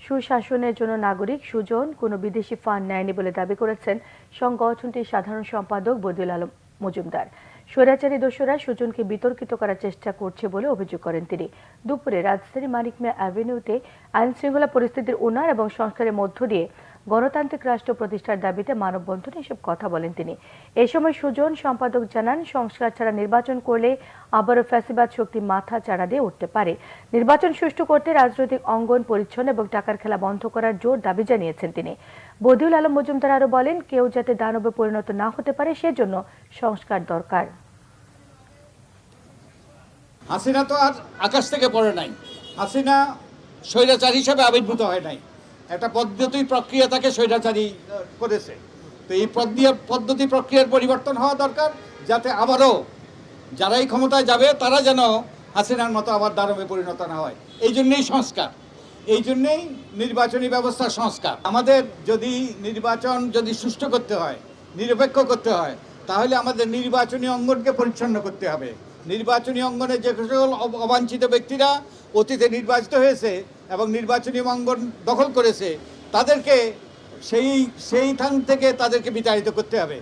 সুশাসনের জন্য নাগরিক সুজন কোনো বিদেশি ফান্ড নেয়নি বলে দাবি করেছেন সংগঠনটির সাধারণ সম্পাদক বদিউল আলম মজুমদার। স্বৈরাচারী দোসররা সুজনকে বিতর্কিত করার চেষ্টা করছে বলে অভিযোগ করেন তিনি। দুপুরে রাজধানী মানিক মিয়া অ্যাভিনিউতে আইন শৃঙ্খলা পরিস্থিতির উন্নয়ন এবং সংস্কারের মধ্য দিয়ে গণতান্ত্রিক রাষ্ট্র প্রতিষ্ঠার দাবিতে মানববন্ধনে এসব কথা বলেন তিনি। এ সময় সুজন সম্পাদক জানান, সংস্কার ছাড়া নির্বাচন করলে আবারও ফ্যাসিবাদ শক্তি মাথা চাড়া দিয়ে উঠতে পারে। নির্বাচন সুষ্ঠু করতে রাজনৈতিক অঙ্গন পরিচ্ছন্ন এবং টাকার খেলা বন্ধ করার জোর দাবি জানিয়েছেন তিনি। বদিউল আলম মজুমদার আরও বলেন, কেউ যাতে দানবে পরিণত না হতে পারে সেজন্য সংস্কার দরকার। হাসিনা তো আর আকাশ থেকে পড়ে নাই। হাসিনা স্বৈরাচার হিসেবে আবির্ভূত হয় নাই, একটা পদ্ধতি প্রক্রিয়া তাকে স্বৈরাচারী করেছে। তো এই পদ্ধতি প্রক্রিয়ার পরিবর্তন হওয়া দরকার, যাতে আবারও যারাই ক্ষমতায় যাবে তারা যেন হাসিনার মতো আবার দানবে পরিণত না হয়। এই জন্যেই সংস্কার, এই জন্যেই নির্বাচনী ব্যবস্থার সংস্কার। আমাদের যদি নির্বাচন সুষ্ঠু করতে হয়, নিরপেক্ষ করতে হয়, তাহলে আমাদের নির্বাচনী অঙ্গনকে পরিচ্ছন্ন করতে হবে। নির্বাচনী অঙ্গনে যে সকল অবাঞ্ছিত ব্যক্তিরা অতীতে নির্বাচিত হয়েছে এবং নির্বাচনী অঙ্গন দখল করেছে, তাদেরকে সেই স্থান থেকে তাদেরকে বিতাড়িত করতে হবে।